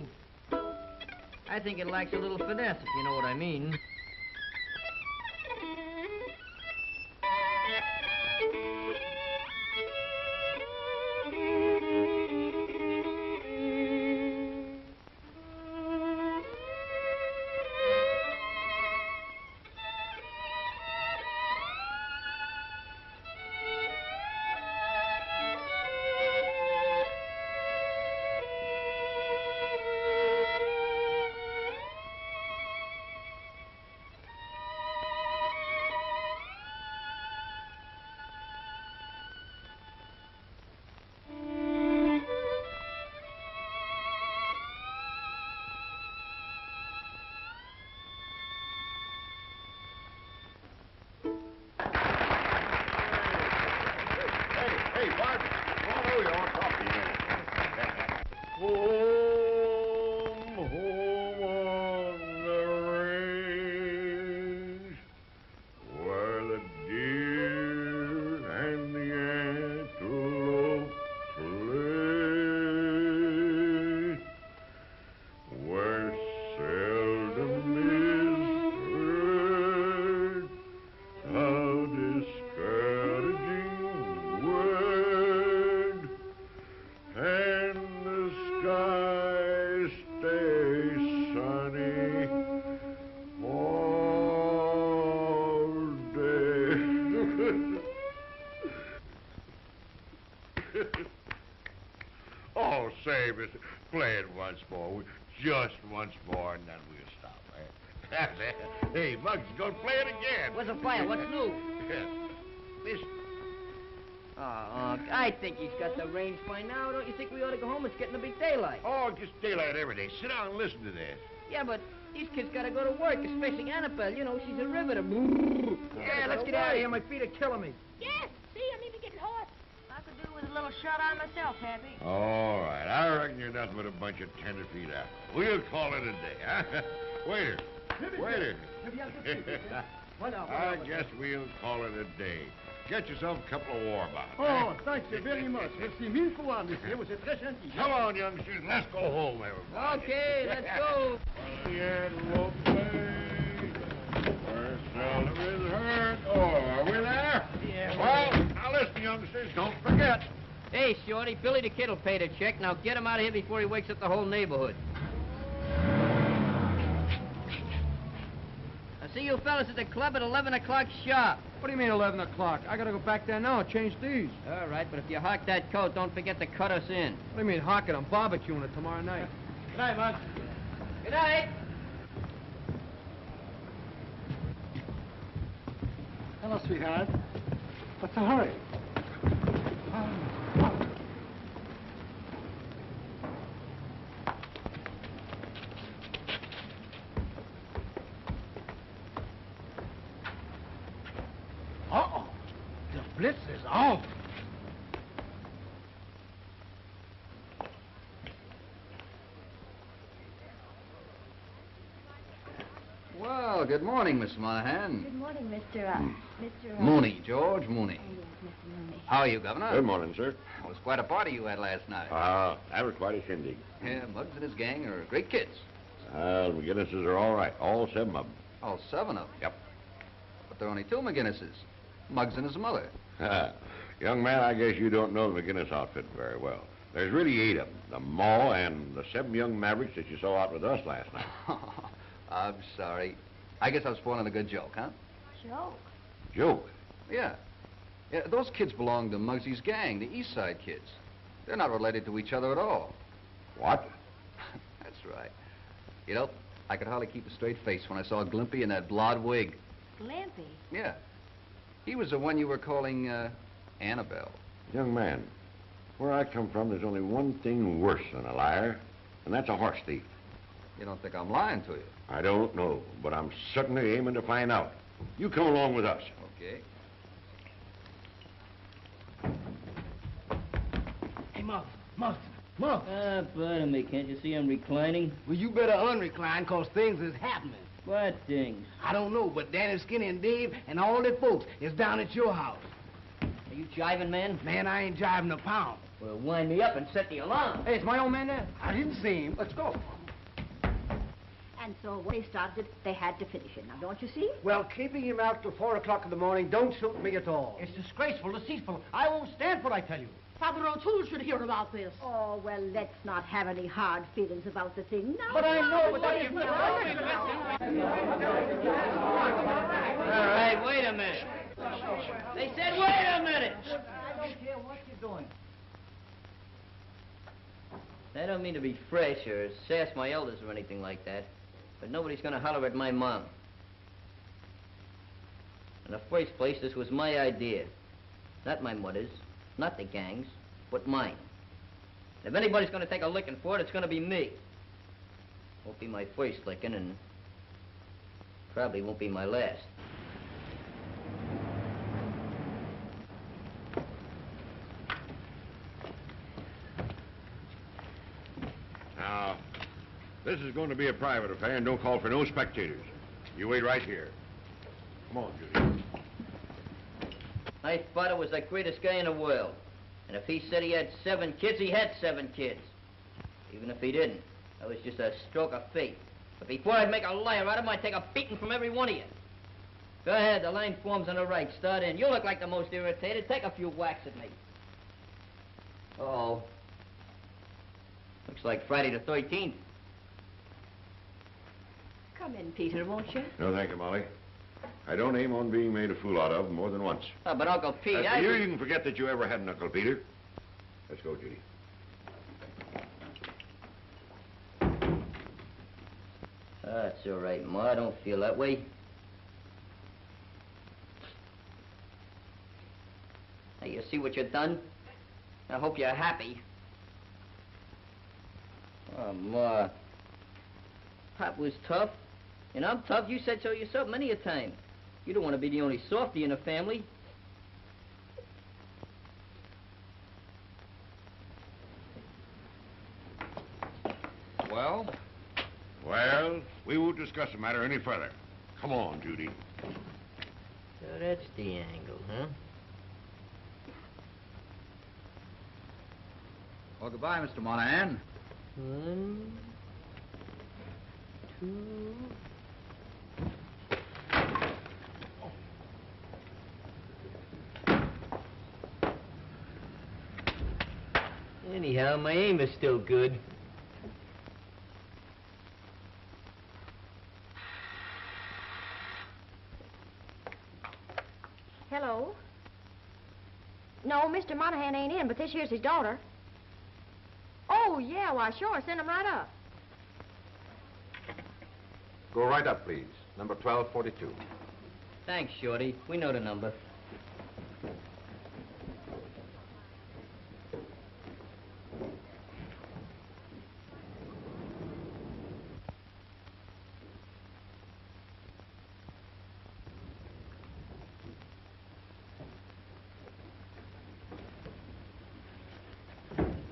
I think it lacks a little finesse, if you know what I mean. Hey, Bud. Come on over. I want to talk to you a minute. Home on the range, where the deer and the antelope play, where seldom is heard a discouraging word, and the skies stay sunny all day. Oh, say, mister, play it once more. Just once more, and then we'll stop, eh? Hey, Muggs, go play it again. Where's the fire? What's new? Listen. Oh, I think he's got the range by now. Don't you think we ought to go home? It's getting to be daylight. Oh, it gets daylight every day. Sit down and listen to this. Yeah, but these kids gotta go to work, especially Annabelle. You know, she's a riveter. Yeah, let's get out of here. My feet are killing me. Yes, see, I'm even getting hot. I could do with a little shut-eye myself, Pappy. All right. I reckon you're nothing but a bunch of tenderfeet apples. We'll call it a day, huh? Waiter. Waiter. I guess we'll call it a day. Get yourself a couple of war bottles. Oh, thank you very much. Merci mille fois, monsieur. Vous êtes très gentil. Come on, youngsters. Let's go home, everybody. Okay, let's go. The antelope play, where seldom is heard. Oh, are we there? Yeah. Well, now listen, youngsters. Don't forget. Hey, Shorty, Billy the Kid'll pay the check. Now get him out of here before he wakes up the whole neighborhood. I'll see you fellas at the club at 11 o'clock sharp. What do you mean 11 o'clock? I gotta go back there now and change these. All right, but if you hock that coat, don't forget to cut us in. What do you mean hock it? I'm barbecuing it tomorrow night. Good night, Mug. Good night. Hello, sweetheart. What's the hurry? Uh-oh. The blitz is on. Well, good morning, Miss Monahan. Good morning, Mr. Mooney, George Mooney. Oh, yes, Mr. Mooney. How are you, Governor? Good morning, sir. It was quite a party you had last night. That was quite a shindig. Yeah, Muggs and his gang are great kids. The McGinnises are all right. All 7 of them. All 7 of them. Yep. But there are only 2 McGinnises. Muggs and his mother. Young man, I guess you don't know the McGinnis outfit very well. There's really 8 of them. The Ma and the 7 young mavericks that you saw out with us last night. I'm sorry. I guess I was spoiling a good joke, huh? Joke? Joke? Yeah. Yeah, those kids belong to Muggsy's gang, the East Side kids. They're not related to each other at all. What? That's right. You know, I could hardly keep a straight face when I saw Glimpy in that blonde wig. Glimpy? Yeah. He was the one you were calling, Annabelle. Young man, where I come from, there's only one thing worse than a liar, and that's a horse thief. You don't think I'm lying to you? I don't know, but I'm certainly aiming to find out. You come along with us. Okay. Hey, Muggs. Muggs. Pardon me, can't you see I'm reclining? Well, you better unrecline, 'cause things is happening. What things? I don't know, but Danny, Skinny, and Dave and all their folks is down at your house. Are you jiving, man? Man, I ain't jiving a pound. Well, wind me up and set the alarm. Hey, is my old man there? I didn't see him. Let's go. And so when they started, they had to finish it. Now, don't you see? Well, keeping him out till 4 o'clock in the morning don't suit me at all. It's disgraceful, deceitful. I won't stand for it, I tell you. Father O'Toole should hear about this. Oh, well, let's not have any hard feelings about the thing now. But I know what What you... is All right, wait a minute. They said wait a minute. I don't care what you're doing. I don't mean to be fresh or sass my elders or anything like that, but nobody's gonna holler at my mom. In the first place, this was my idea. Not my mother's, not the gang's, but mine. If anybody's gonna take a licking for it, it's gonna be me. Won't be my first licking, and probably won't be my last. Now, this is going to be a private affair and don't call for no spectators. You wait right here. Come on, Judy. My father was the greatest guy in the world. And if he said he had 7 kids, he had 7 kids. Even if he didn't, that was just a stroke of fate. But before I'd make a liar out of him, I'd take a beating from every one of you. Go ahead, the line forms on the right. Start in. You look like the most irritated. Take a few whacks at me. Uh-oh. Looks like Friday the 13th. Come in, Peter, won't you? No, thank you, Molly. I don't aim on being made a fool out of more than once. Oh, but Uncle Pete, You can forget that you ever had an Uncle Peter. Let's go, Judy. That's all right, Ma. I don't feel that way. Now, you see what you've done? I hope you're happy. Oh, Ma. Pop was tough, and I'm tough. You said so yourself many a time. You don't want to be the only softy in the family. Well? Well, we won't discuss the matter any further. Come on, Judy. So that's the angle, huh? Well, goodbye, Mr. Monahan. 1, 2... Anyhow, my aim is still good. Hello? No, Mr. Monahan ain't in, but this here's his daughter. Oh, yeah, why, sure, send him right up. Go right up, please. Number 1242. Thanks, Shorty. We know the number.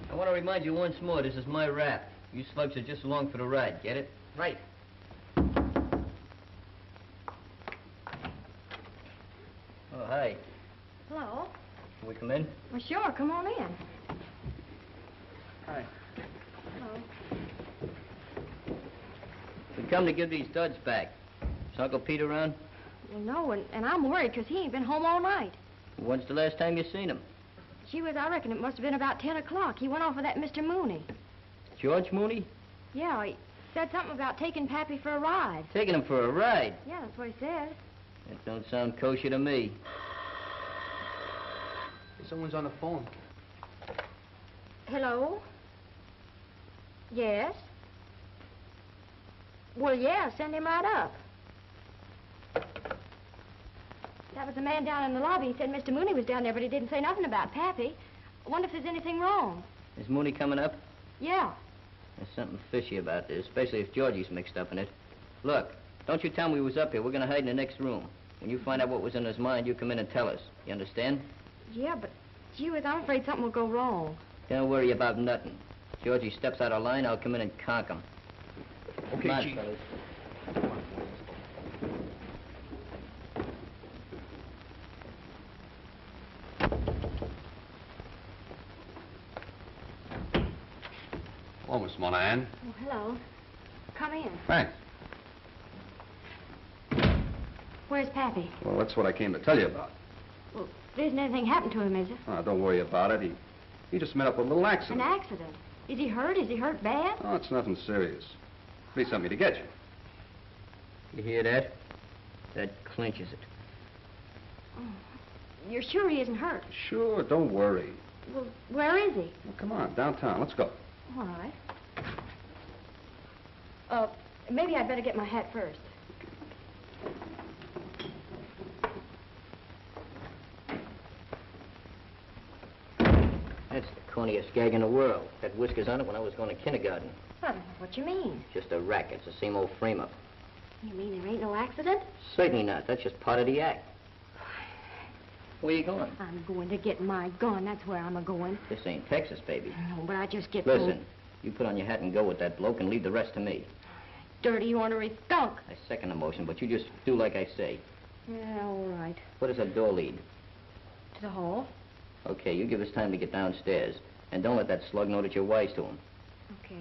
I want to remind you once more, this is my rap. You slugs are just along for the ride, get it? Right. Oh, hi. Hello? Can we come in? Well, sure, come on in. Hi. Hello. We come to give these duds back. Is Uncle Pete around? Well, no, and I'm worried because he ain't been home all night. When's the last time you seen him? Gee whiz, I reckon it must have been about 10 o'clock. He went off with that Mr. Mooney. George Mooney? Yeah, he said something about taking Pappy for a ride. Taking him for a ride? Yeah, that's what he said. That don't sound kosher to me. Someone's on the phone. Hello? Yes? Well, yeah, send him right up. That was the man down in the lobby. He said Mr. Mooney was down there, but he didn't say nothing about Pappy. I wonder if there's anything wrong. Is Mooney coming up? Yeah. There's something fishy about this, especially if Georgie's mixed up in it. Look, don't you tell him we was up here. We're going to hide in the next room. When you find out what was in his mind, you come in and tell us. You understand? Yeah, but gee whiz, I'm afraid something will go wrong. Don't worry about nothing. Georgie steps out of line, I'll come in and conk him. Okay, Come on, Chief. fellas. Miss Monahan. Oh, hello. Come in. Thanks. Where's Pappy? Well, that's what I came to tell you about. Well, there isn't anything happened to him, is there? Oh, don't worry about it. He just met up with a little accident. An accident? Is he hurt? Is he hurt bad? Oh, it's nothing serious. Be something to get you. You hear that? That clinches it. Oh, you're sure he isn't hurt? Sure, don't worry. Well, where is he? Well, come on, downtown. Let's go. All right. Maybe I'd better get my hat first. That's the corniest gag in the world. Had whiskers on it when I was going to kindergarten. I don't know what you mean. Just a racket. It's the same old frame-up. You mean there ain't no accident? Certainly not. That's just part of the act. Where you going? I'm going to get my gun. That's where I'm a-going. This ain't Texas, baby. No, but I just get Listen, you put on your hat and go with that bloke and leave the rest to me. Dirty, ornery skunk. I second the motion, but you just do like I say. Yeah, all right. Where does that door lead? To the hall? Okay, you give us time to get downstairs. And don't let that slug know that you're wise to him. Okay.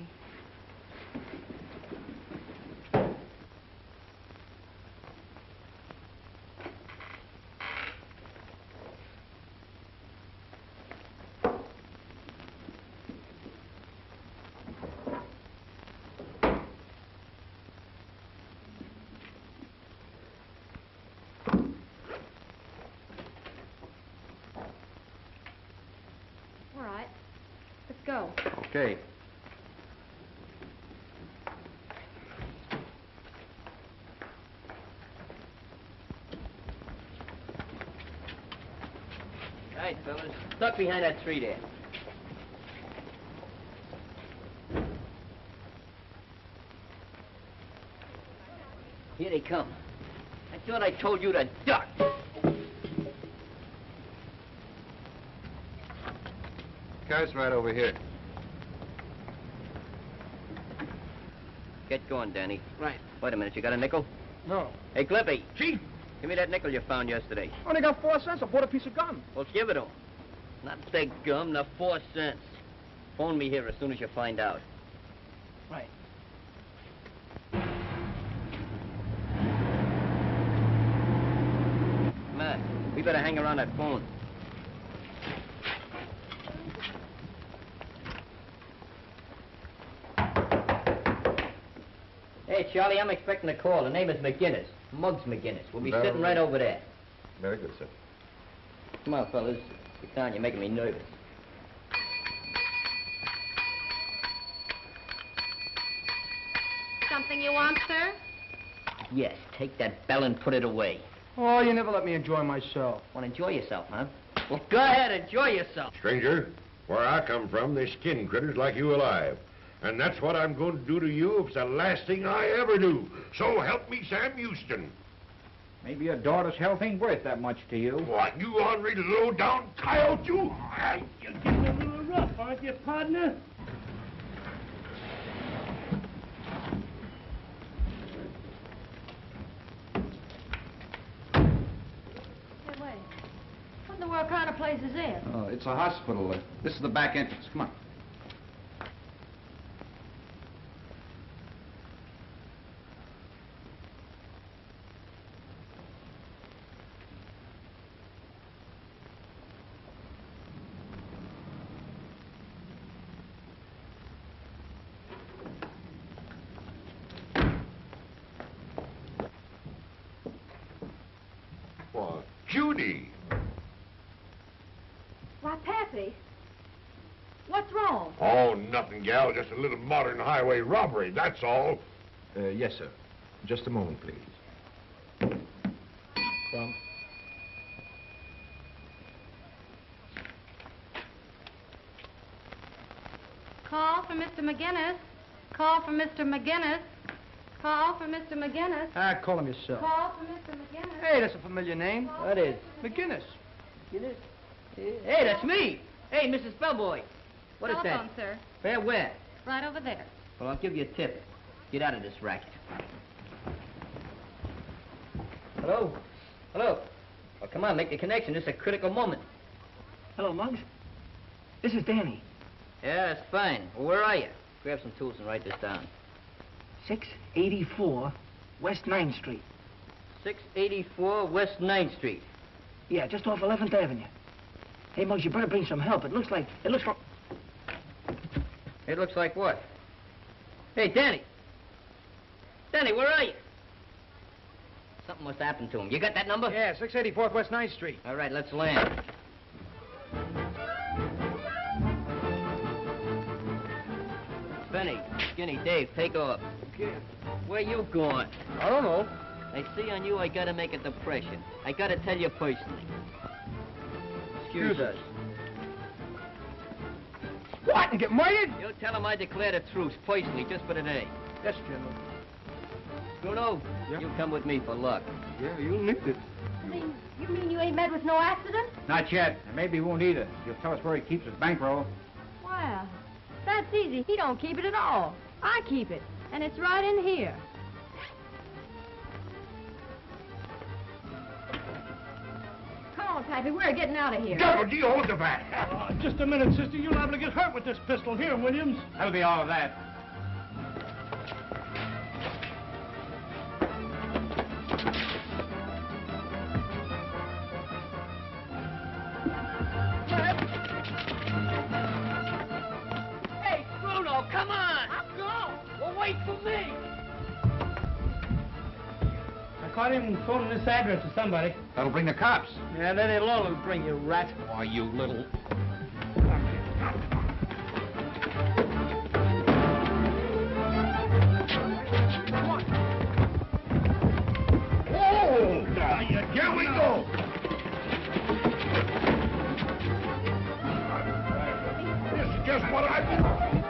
All right. Let's go. Okay. All right, fellas. Duck behind that tree there. Here they come. I thought I told you to duck. Car's right over here. Get going, Danny. Right. Wait a minute, you got a nickel? No. Hey, Glimpy. Chief, Give me that nickel you found yesterday. I only got 4 cents. I bought a piece of gum. Well, give it to him. Not the gum, the 4 cents. Phone me here as soon as you find out. Right. Come on. We better hang around that phone. Hey, Charlie, I'm expecting a call. The name is McGinnis. Muggs McGinnis. We'll be sitting right over there. Very good, sir. Come on, fellas. Sit down. You're making me nervous. Something you want, sir? Yes, take that bell and put it away. Oh, you never let me enjoy myself. Want to enjoy yourself, huh? Well, go ahead, enjoy yourself. Stranger, where I come from, they skin critters like you alive. And that's what I'm going to do to you if it's the last thing I ever do. So help me, Sam Houston. Maybe your daughter's health ain't worth that much to you. What, you ornery low-down coyote, you? You're getting a little rough, aren't you, partner? Hey, wait. What in the world kind of place is this? Oh, it's a hospital. This is the back entrance. Come on. What, Judy? Why, Pappy. What's wrong? Oh, nothing, gal. Just a little modern highway robbery, that's all. Yes, sir. Just a moment, please. Come. Call for Mr. McGinnis. Call for Mr. McGinnis. Call for Mr. McGinnis. Ah, call him yourself. Call for Mr. McGinnis. Hey, that's a familiar name. What is? McGinnis. McGinnis? Hey, that's me. Hey, Mrs. Bellboy. What is Telephone, that? sir. Where? Right over there. Well, I'll give you a tip. Get out of this racket. Hello? Hello? Well, come on, make the connection. This is a critical moment. Hello, Muggs. This is Danny. Yeah, that's fine. Well, where are you? Grab some tools and write this down. 684 West 9th Street. 684 West 9th Street. Yeah, just off 11th Avenue. Hey, Muggs, you better bring some help. It looks like... It looks like what? Hey, Danny! Danny, where are you? Something must happen to him. You got that number? Yeah, 684 West 9th Street. All right, let's land. Benny, Skinny, Dave, take off. Okay. Where you going? I don't know. I see on you I gotta make a depression. I gotta tell you personally. Excuse us. What? And get murdered? You tell him I declare the truce, personally, just for today. Yes, General. Bruno, Yeah? you come with me for luck. Yeah, you nicked it. You mean you ain't met with no accident? Not yet, and maybe he won't either. He'll tell us where he keeps his bankroll. Well, that's easy. He don't keep it at all. I keep it, and it's right in here. Come on, Pappy, we're getting out of here. Devil, do you hold the bat? Just a minute, sister. You're liable to get hurt with this pistol here, Williams. That'll be all of that. Hey, Bruno, come on! I'm gone! Well, wait for me! I caught him phoning this address to somebody. That'll bring the cops. Yeah, that alone will bring you, rat. Why, you little... Oh! Here we go! This is just what I want.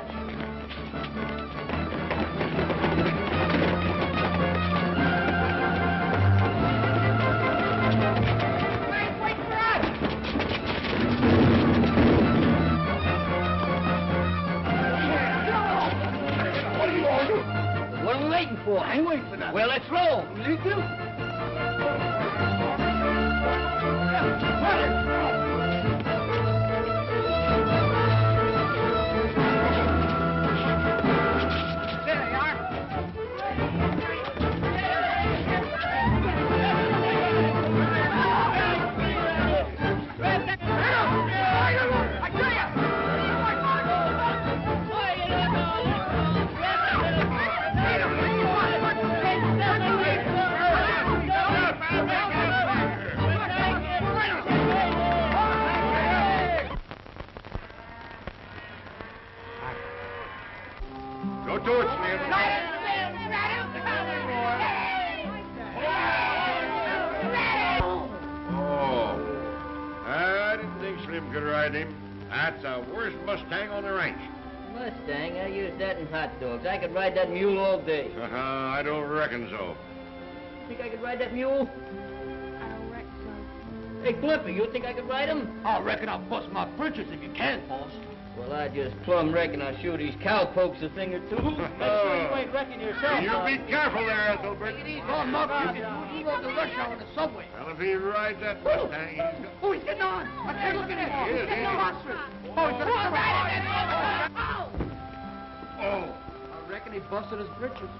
What are we waiting for? I ain't waiting for nothing. Well, let's roll. You do? There they are. Go to it, Smith. Oh. I didn't think Slim could ride him. That's the worst Mustang on the ranch. Mustang, I use that in hot dogs. I could ride that mule all day. I don't reckon so. Think I could ride that mule? I don't reckon so. Hey, Glimpy, you think I could ride him? I reckon I'll bust my britches if you can, boss. Well, I just plumb reckon I'll show these cowpokes a thing or two. You ain't wrecking yourself. You be careful there, Ethelbert. Oh, Muggs, you go to the rush hour in the subway. Well, if he rides that Mustang, he's got... Oh, he's getting on. I can't look at him. He is, He's getting ain't he? monstrous. Oh, he's gonna... Oh. I reckon he busted his britches.